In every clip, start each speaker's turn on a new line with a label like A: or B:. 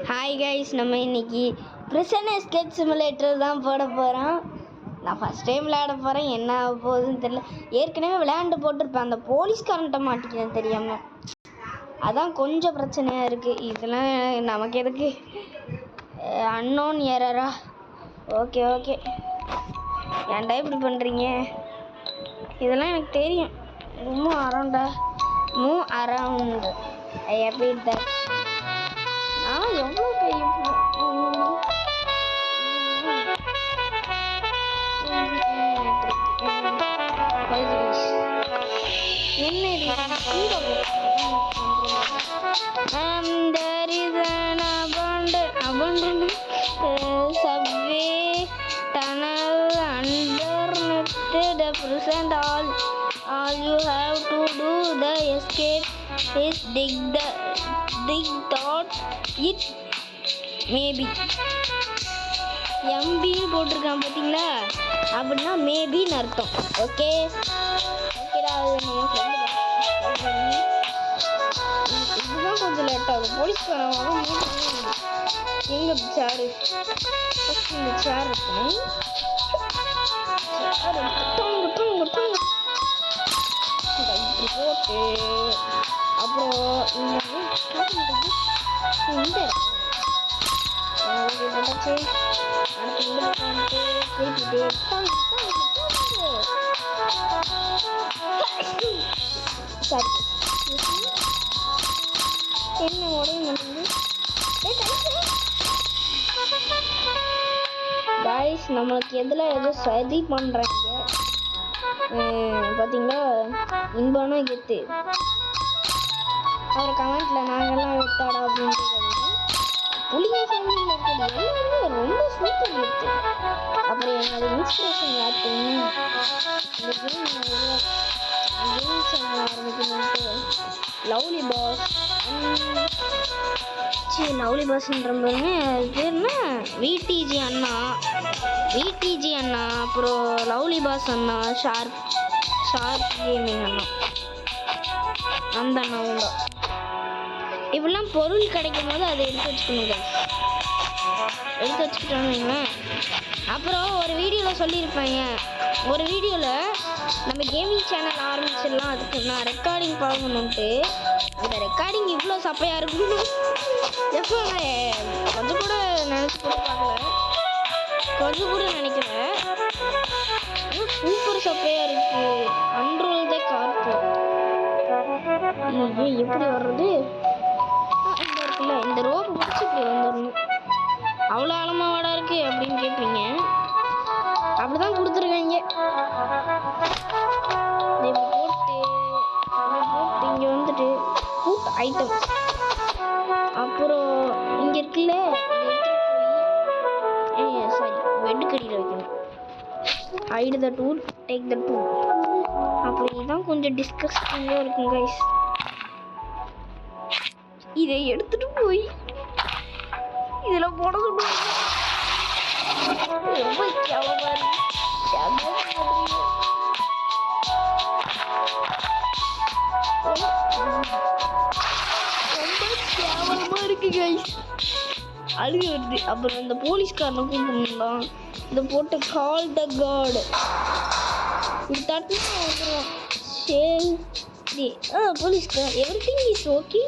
A: Hi guys, நம்ம இன்னைக்கு prison escape simulator தான் போட போகிறோம். நான் ஃபஸ்ட் டைம் விளையாட போகிறேன். என்ன ஆக போகுதுன்னு தெரியல. ஏற்கனவே விளையாண்டு போட்டிருப்பேன். அந்த போலீஸ்காரன்ட்ட மாட்டிக்கிறேன் தெரியாமல். அதான் கொஞ்சம் பிரச்சனையாக இருக்குது. இதெல்லாம் நமக்கு எதுக்கு? அன்னோன் எரரா? ஓகே ஏன்டா இப்படி பண்ணுறீங்க? இதெல்லாம் எனக்கு தெரியும். மூவ் அரவுண்ட் ஐ அபீட் தட். எவ்வளோ பெரிய there is an abandoned subway tunnel underneath the prison. All you have to do the escape is dig thought it maybe. எம்பின்னு போட்டிருக்கான் பார்த்தீங்களா? அப்படின்னா மேபின்னு அர்த்தம். ஓகேடா. இதுதான் கொஞ்சம் லேட் ஆகும். போலீஸ்காரன் எங்க சேரு? இந்த சேர் இருக்கணும். போட்டு அப்புறம் இந்த என்ன உடனே காய்ஸ், நம்மளுக்கு எதோ சதி பண்ணுறாங்க பார்த்தீங்களா? இன்பானா கெத்து. அவர் கமெண்ட்டில் நாங்கள்லாம் வெத்தாடா அப்படின்னு கேட்குறீங்க. புளிங்க ஃபேமிலியில் இருக்கிறது எல்லாருமே ரொம்ப சூப்பர் கெத்து. அப்புறம் என்னோட இன்ஸ்பிரேஷன் யாருக்குன்னு இந்த கேம் சேனல் ஆரம்பிக்கணுன்ட்டு லவ்லி பாஸ்ன்ற பாருங்க. அது பேர்னா விடிஜி அண்ணா, அப்புறம் லவ்லி பாஸ் அண்ணா, ஷார்ப் கேமிங் அண்ணா, அந்த அண்ணாவும் தான். இப்படிலாம் பொருள் கிடைக்கும் போது அதை எடுத்து வச்சுக்கணுங்க. எடுத்து வச்சுக்கிட்டோன்னு அப்புறம் ஒரு வீடியோவில் சொல்லியிருப்பேங்க. ஒரு வீடியோவில் நம்ம கேமிங் சேனல் ஆரம்பிச்சிடலாம், அதுக்கு நான் ரெக்கார்டிங் பார்க்கணுன்ட்டு. அந்த ரெக்கார்டிங் இவ்வளோ சப்பையாக இருக்குன்னு எப்போ கொஞ்சம் கூட நினச்சி கூட பார்க்கல. நினைக்கல. சூப்பர் சப்பையாக இருக்குது. கண்ட்ரோல் தான் கார்ப்பு. எப்படி வர்றது? இந்த இருக்குல்ல, இந்த ரோப்பு பிடிச்சி இப்படி வந்துடணும். அவ்வளோ ஆழமாக வாடா இருக்குது அப்படின்னு கேட்பீங்க. அப்படிதான் கொடுத்துருக்காங்க. இப்படி போட்டு இங்கே வந்துட்டு ஃபுட் ஐட்டம்ஸ், அப்புறம் இங்கே இருக்குல்ல, வெட்டுக்கடியில் வைக்கணும். Hide the tool, take the tool. அப்படி தான் கொஞ்சம் டிஸ்கஸ்டிங்காக இருக்கும் கைஸ். இதை எடுத்துட்டு போய் இதில் போட சொல்லுவாங்க. ரொம்ப கேவலமா இருக்கு கைஸ். அழுக வருது. அப்புறம் இந்த போலீஸ்காரனை கூப்பிடலாம். இந்த போட்டு கால் த காட் இது தட்டுனா வந்துடுவான். சரி போலீஸ்கார் எவ்ரிதிங் இஸ் ஓகே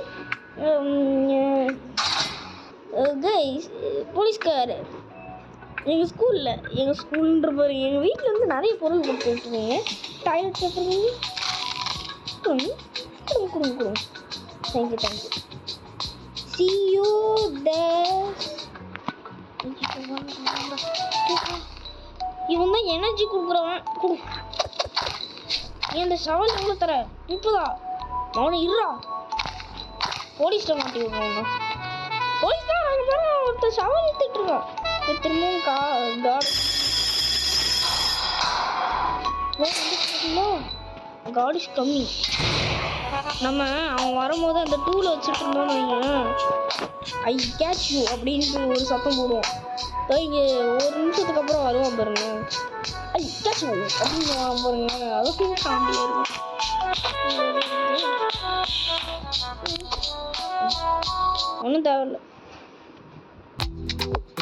A: கைஸ். போலீஸ்கார் எங்கள் ஸ்கூல்ன்ற பாருங்க, எங்கள் வீட்டில் வந்து நிறைய பொருள் கொடுத்து விட்டுருங்க. டாய்லெட் பேப்பர் கொடுங்க. தேங்க்யூ. See you there. இவன் தான் எனர்ஜி கொடுக்குறவன். நீ அந்த சவால் எவ்வளோ தர? 30. அவனை இருறா, போலீஸ்ட மாட்டி விடுவாங்க. போலீஸ் தான் ஒருத்தர் சவால் எடுத்துட்டுருக்கான். திரும்பவும் காட் இஸ் கம்மி. நம்ம அவன் வரும்போது அந்த டூவில் வச்சுட்டு இருந்தோம்னு வைங்களேன், ஐ கேட்ச் யூ அப்படின்ட்டு ஒரு சத்தம் போடுவோம். இங்கே ஒரு நிமிஷத்துக்கு அப்புறம் வருவான் பாருங்க, ஐ கேட்ச் யூ அப்படின்னு பாருங்க. அதுக்கும் காமெடியாக இருக்கும். ஒன்றும் தேவையில்லை.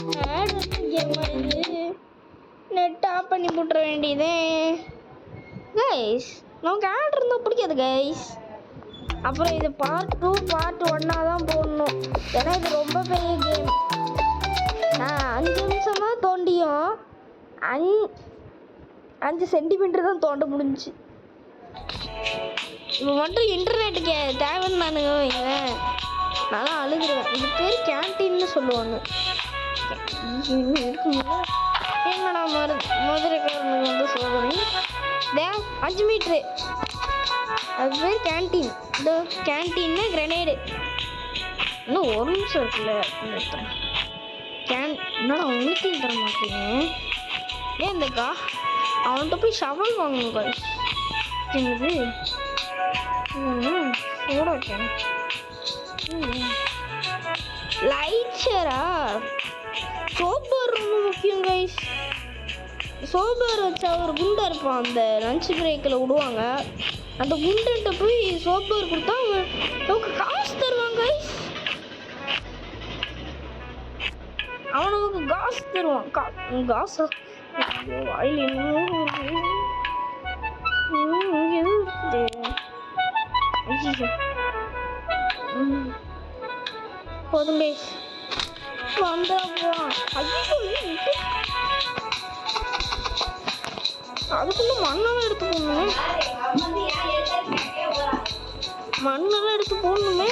A: இது நெட் ஆஃப் பண்ணி போட்டுற வேண்டியதே கைஸ். நமக்கு ஆட் இருந்தால் பிடிக்காது கைஸ். அப்புறம் இது பார்ட் 2 பார்ட் 1 தான் போடணும். ஏன்னா இது ரொம்ப பெரிய கேம். நான் 5 நிமிஷம் தான் தோண்டியும் 5 சென்டிமீட்டர் தான் தோண்ட முடிஞ்சிச்சு. இப்போ மட்டும் இன்டர்நெட்டுக்கு தேவைன்னு நானுங்க வைங்களேன், நல்லா அழுதுருவேன். இது பேர் கேன்டீன்னு சொல்லுவாங்க. என்னடா மதுரைக்காரனுக்கு வந்து சோதனை 5 மீட்ரு, அது பேர் கேன்டீன். இந்த கேன்டீன்னா கிரனேடு. இன்னும் 1 நிமிஷம் இருக்குல்ல. என்னடா உங்களுக்கு தர மாட்டீங்க ஏன் இந்தக்கா? அவன்கிட்ட போய் ஷவல் வாங்கணும் காய்ஸ். என்னது சோடா கேன் லைட்ஸரா? சோப்பார் ரொம்ப முக்கியம் கைஸ். சோப்பார் வச்சா ஒரு குண்டா இருப்பான், அந்த லஞ்ச் பிரேக்கில் விடுவாங்க. அந்த குண்டன்ட்ட போய் சோப்பார் கொடுத்தா நமக்கு காசு தருவாங்க கைஸ். அவன் நமக்கு காசு தருவான். காசு வாயில் என்னமோ போதும் கைஸ். வந்தா போவான். அதுக்குள்ள மண்ணெல்லாம் எடுத்து போடணுமே. மண்ணெல்லாம் எடுத்து போடணுமே.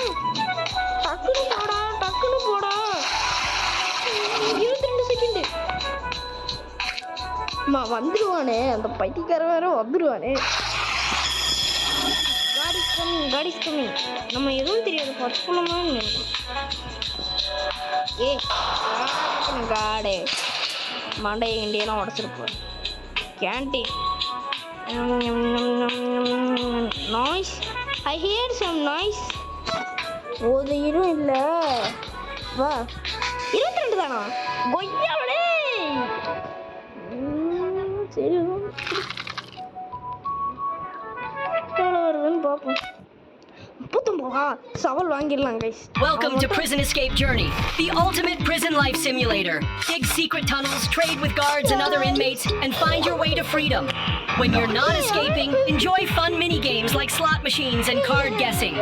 A: டக்குன்னு போடா, டக்குன்னு போடா. 22 செகண்டு. வந்துடுவானே அந்த பைத்தியக்கார வேற வந்துடுவானே. காடிஸ் கம்மி. நம்ம எதுவும் தெரியாது பச்சுக்கணுமா காடே மண்டைய இண்டியெல்லாம் உடச்சிருப்போம். Canteen noise. I hear some noise. ஒரு இடம் இல்லை. வா 22 தானா? கொய்யாவளே. சரி வருதுன்னு பார்ப்போம். சவால் வாங்கிடலாம் guys.
B: Welcome to Prison Escape Journey, the ultimate prison life simulator. Dig secret tunnels, trade with guards and other inmates, and find your way to freedom. When you're not escaping, enjoy fun mini games like slot machines and card guessing.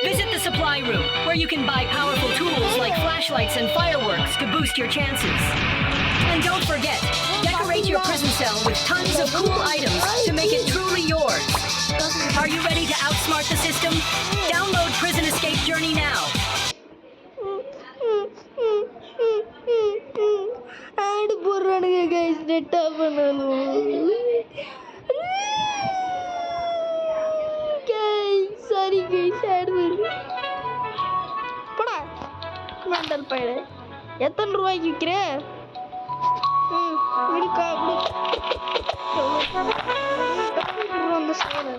B: Visit the supply room, where you can buy powerful tools like flashlights and fireworks to boost your chances. And don't forget, decorate your prison cell with tons of cool items to make it truly yours. Are you ready to outsmart the system? Download Prison Escape Journey now.
A: ஆடு போடுறானுங்க guys. நெட்டா பண்ணணும் guys. Sorry guys. ஆடு போடா mental பையலே. எத்தனை ரூபாய்க்கு விற்கிற? இருக்கா அந்த சேலை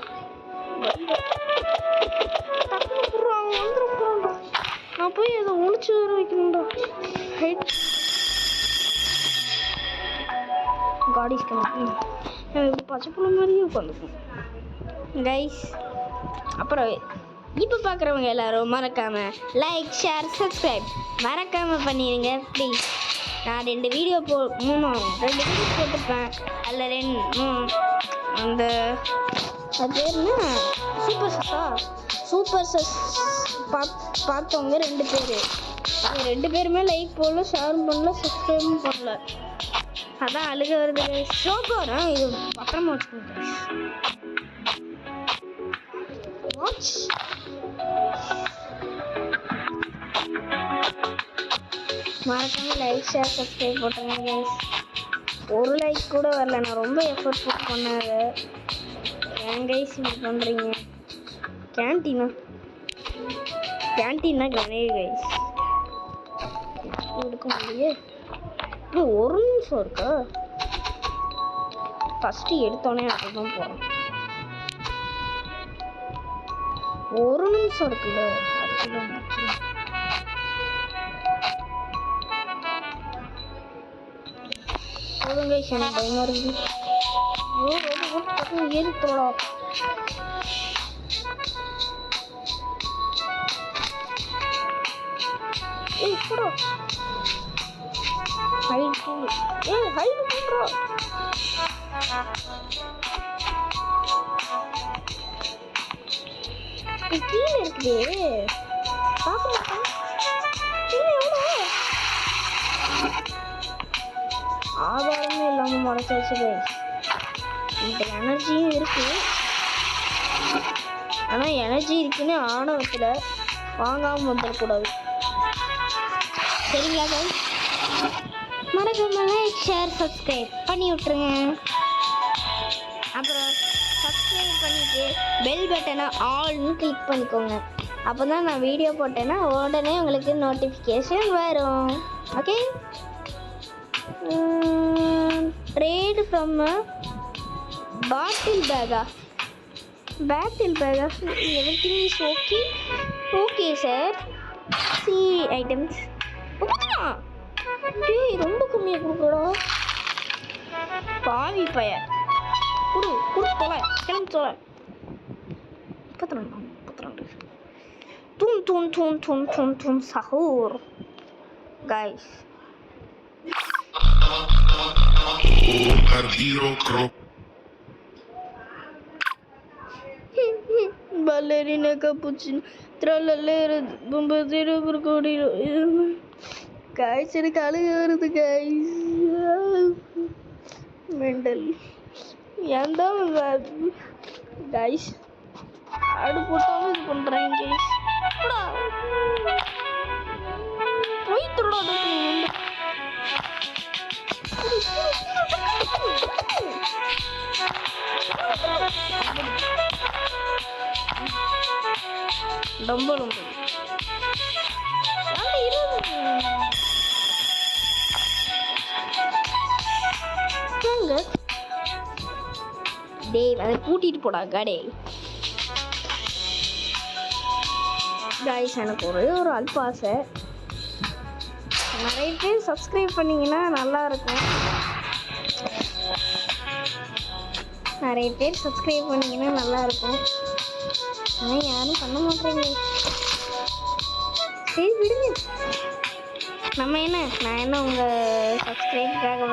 A: நான் போய் அதை ஒழிச்சு வர வைக்கணும்டா. காடிஸ் பச்சை புள்ள மாதிரியே உட்காந்துக்கும் கைஸ். அப்புறம் இப்போ பார்க்குறவங்க எல்லாரும் மறக்காம லைக் ஷேர் சப்ஸ்கிரைப் மறக்காம பண்ணிடுங்க ப்ளீஸ். நான் 2 வீடியோ 2 வீடியோ போட்டிருப்பேன். அதில் 3 அந்த அது பேர் என்ன சூப்பர் சஸ் பார்த்தவங்க 2 பேர். அது 2 பேருமே லைக் போடல, ஷேர் பண்ணல, சப்ஸ்கிரைபும் பண்ணல. அதான் அழுக வருது ஷோக்கோரா. இது பத்திரமா வச்சுக்கோங்க வாட்ச். மறக்காம லைக் ஷேர் சப்ஸ்கிரைப் போட்டுருங்க கைஸ். ஒரு லைக் கூட வரல. நான் ரொம்ப எஃபர்ட் போட்டு பண்ணாது. ஏன் கைஸ் இப்படி பண்ணுறீங்க? கேன்டீனா கிரனேட் கைஸ் எடுக்க முடியே. இன்னும் 1 நிமிஷம் இருக்கா? ஃபஸ்ட்டு எடுத்தோடனே அதுதான் போகிறோம். 1 நிமிஷம் இருக்குல்ல, அதுக்குள்ள முடிச்சிடும். கைஸ் எனக்கு பயமா இருக்கு. ஏறி போடா. ஏய் போடா. ஹைட் கூடு. ஹைட் கூடுறா. கீழே இருக்குது. பார்க்க மாட்டேன். கீழே எவ்வளோ ஆதாரமே இல்லாமல் மறைச்சாச்சு. இந்த எனர்ஜியும் இருக்கு. ஆனால் எனர்ஜி இருக்குன்னு ஆணவத்தில் வாங்காமல் வந்துடக்கூடாது. சரிங்களா guys? மறக்காம லைக் ஷேர் சப்ஸ்கிரைப் பண்ணி விட்ருங்க. அப்புறம் சப்ஸ்கிரைப் பண்ணிட்டு பெல் பட்டனை ஆல்னு கிளிக் பண்ணிக்கோங்க. அப்போ தான் நான் வீடியோ போட்டேன்னா உடனே உங்களுக்கு நோட்டிஃபிகேஷன் வரும். ஓகே. ட்ரேட் ஃப்ரம் பாட்டில் பேகா. Everything is okay. Okay sir. சி ஐட்டம்ஸ். டேய் ரொம்ப கம்மியாக கொடுக்குறா. பாவி பைய குடு தொலை. கிளம்பி தொலை. 32 தூன் சஹூர் guys. ballerina cappuccino tra l'allero bombardiero per correre. Guys, எனக்கு அழுக வருது guys. மெண்டல் ஏன்டா guys ஆடு போட்டாலும் இது பண்ணுறாங்க guys. போய் திருடாத டம்பலும் டேய் அதை கூட்டிட்டு போடா கடை. கைஸ் எனக்கு ஒரே ஒரு அல்ப ஆசை. நிறைய பேர் சப்ஸ்கிரைப் பண்ணிங்கன்னா நல்லா இருக்கும். ஆனால் யாரும் பண்ண மாட்டேங்க. சரி விடுங்க. நான் என்ன உங்கள் சப்ஸ்கிரைபுக்காக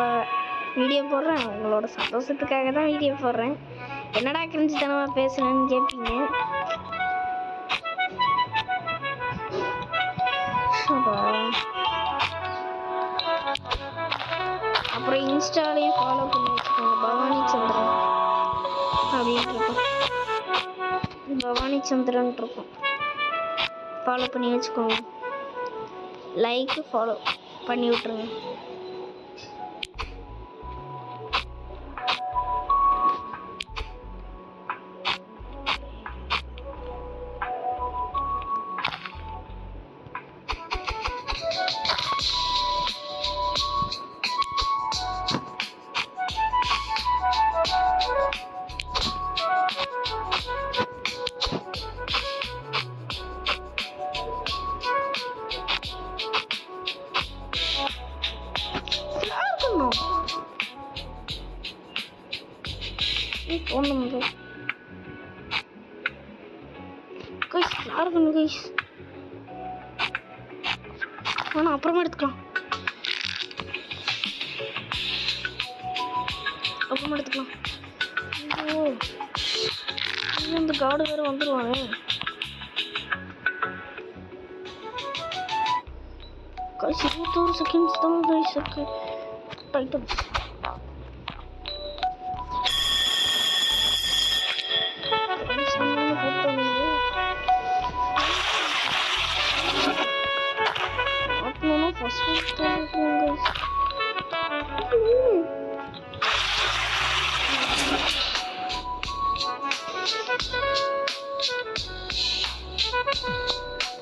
A: வீடியோ போடுறேன். உங்களோட சந்தோஷத்துக்காக தான் வீடியோ போடுறேன். என்னடா கிரிஞ்சுத்தனமாக பேசுகிறேன்னு கேட்பீங்க. அப்புறம் இன்ஸ்டாலையும் ஃபாலோ பண்ணி வச்சுக்கோங்க. பவானி சந்திரன் அப்படின்ட்டு இருக்கும். பவானி சந்திரன் இருக்கும். ஃபாலோ பண்ணி வச்சுக்கோங்க. லைக் ஃபாலோ பண்ணி விட்ருங்க. ஆனால் அப்புறமா எடுத்துக்கலாம். இந்த கார்டு வேறு வந்துடுவானே. கைஸ் 21 செகண்ட்ஸ் தான் கைஸ் இருக்கு. டைட்டன்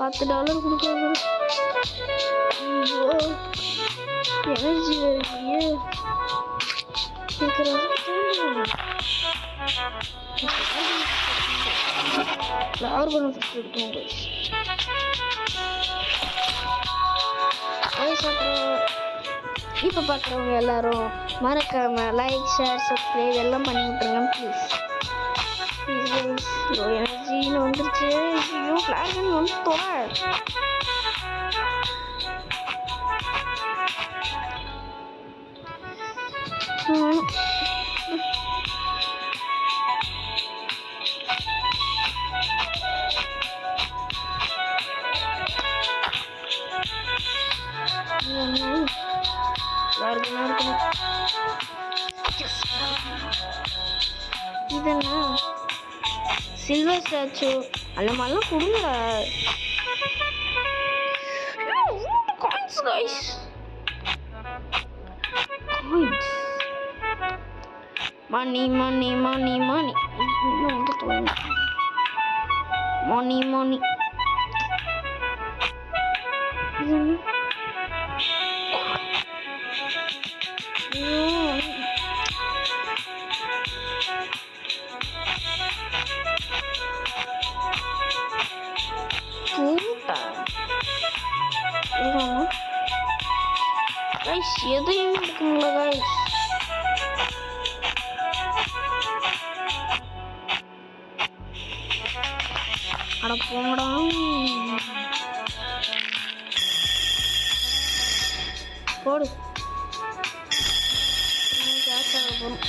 A: $10 கொடுக்குறாங்க. எனர்ஜி வருது. ஆர்கன் எடுக்கணும். இப்போ பார்க்குறவங்க எல்லாரும் மறக்காம லைக் ஷேர் சப்ஸ்கிரைப் எல்லாம் பண்ணி விட்டுருங்க ப்ளீஸ். எனர்ஜின்னு வந்துருச்சு. ஐயோ ஃப்ளாஷன் வந்து தொலை. இதென்ன சில்வர் ஸ்டாச்சு அந்த மாதிரிலாம் கொடுங்கடா. காயின்ஸ் கைஸ், காயின்ஸ், மணி மணி மணி மணி இன்னும் வந்து மணி மணி. கைஸ் எதையும் எடுக்க முடியல கைஸ். அட போங்கடா. போடு போறோம்.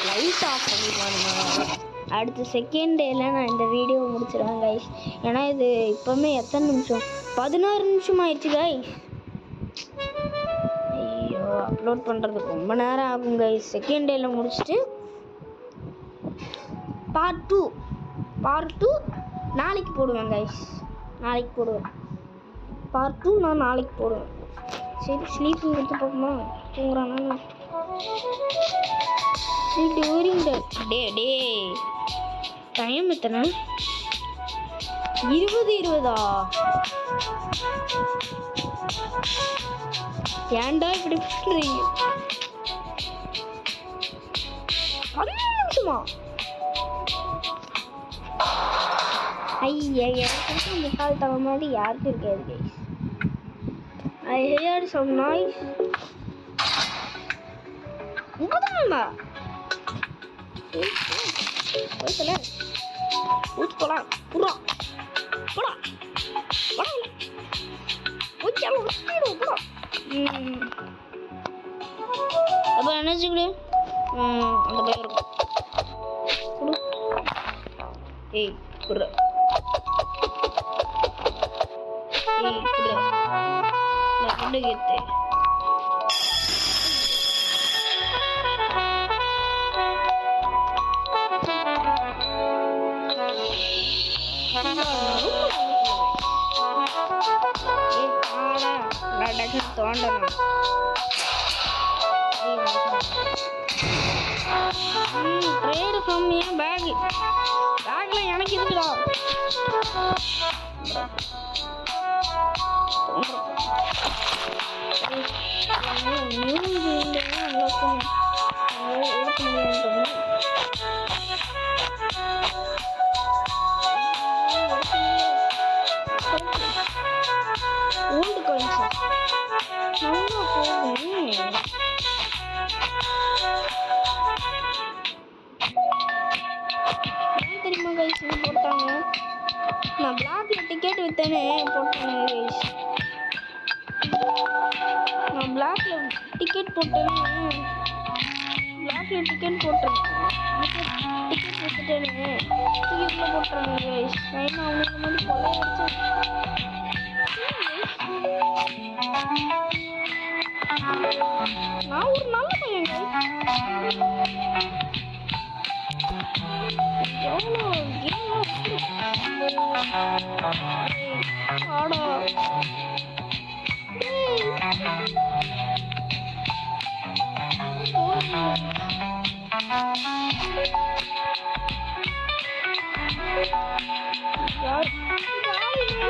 A: லைட் ஆஃப் பண்ணிடுவானுங்க. அடுத்த செகண்ட் டேல நான் இந்த வீடியோ முடிச்சிடுவேன் கைஸ். ஏன்னா இது இப்போவுமே எத்தனை நிமிஷம், 16 நிமிஷம் ஆயிடுச்சு கைஸ். ஐயோ அப்லோட் பண்ணுறதுக்கு ரொம்ப நேரம் ஆகும் கைஸ். செகண்ட் டேல முடிச்சுட்டு பார்ட் டூ நாளைக்கு போடுவேன் கைஸ். நாளைக்கு போடுவேன் பார்ட் 2. நான் நாளைக்கு போடுவேன். சரி ஸ்லீப்பிங் எடுத்து பார்ப்போமா? தூங்குறானா? during the day டைம் எத்தனை? 20 ஏன்டா இப்படி பண்ணுறீங்க? 10 நிமிஷமா? ஐயா எனக்கு முட்டாள் தவ மாதிரி யாருக்கும் இருக்காது guys. I heard some noise. உங்கதானா? போய்தல ஊத்து போலாம். புறா போடா போடா ஊச்சால ஊத்திடு போடா. அப்ப எனர்ஜி குடு. அந்த பையன் இருக்கும் குடு. ஏய் குடு. ஏய் குடு. நான் குடு கேட்டே. தோண்டணும். ட்ரேடு ஃப்ரம் ஏன் பேக்ல எனக்கு இருக்குடா. ஓல்டு காயின்ஸ் நல்லா போகும். தெரியுமா கைஸ் போட்டாங்க? நான் பிளாக்ல டிக்கெட் வித்தேனே போட்டாங்க கைஸ். நான் பிளாக்ல டிக்கெட் போட்டேனே. பிளாக்ல டிக்கெட் போட்டேன். டிக்கெட் வித்துட்டேனே. டிக்கெட்ல போட்டாங்க கைஸ். ஏன்னா அவங்களுக்கு மாதிரி கொள்ளையடிச்சு நான் ஒரு நல்ல பையன். எவ்வளோ ஆடா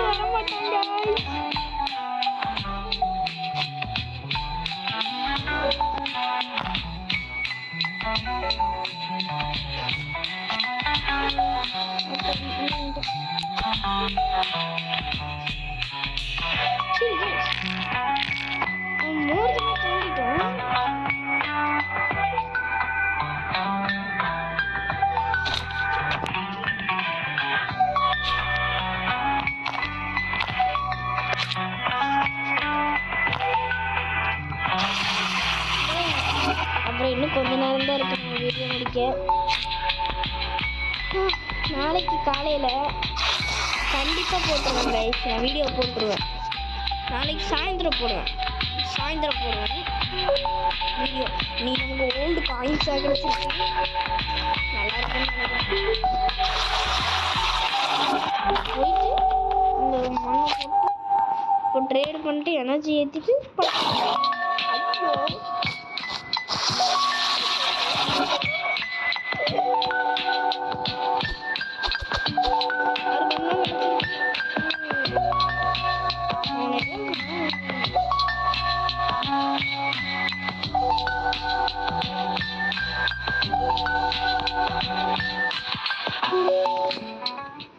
A: வர மாட்டாங்க. அப்புறம் இன்னும் கொஞ்ச நேரம் தான் இருக்கு நம்ம வீடியோ முடிக்க. நாளைக்கு காலையில் கண்டிப்பாக போட்டுருவேன் கைஸ். நான் வீடியோ போட்டுருவேன். நாளைக்கு சாயந்தரம் போடுவேன் வீடியோ. நீ நமக்கு ஓல்டு காயின்ஸாக கிடச்சிருக்கு. நல்லா இருக்குன்னு நினைக்கிறேன். போயிட்டு இந்த மண்ணை போட்டு இப்போ ட்ரேட் பண்ணிட்டு எனர்ஜி ஏற்றிட்டு ஐயோ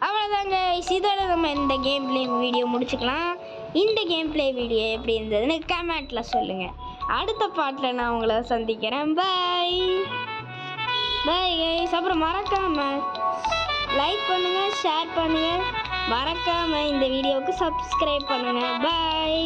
A: அவ்வளோதாங்க. இதோட நம்ம இந்த கேம் பிளே வீடியோ முடிச்சுக்கலாம். இந்த கேம் பிளே வீடியோ எப்படி இருந்ததுன்னு கமெண்ட்டில் சொல்லுங்கள். அடுத்த பாட்டில் நான் உங்களை சந்திக்கிறேன். Bye guys. அப்புறம் மறக்காமல் லைக் பண்ணுங்கள், ஷேர் பண்ணுங்கள், மறக்காமல் இந்த வீடியோவுக்கு சப்ஸ்கிரைப் பண்ணுங்கள். பாய்.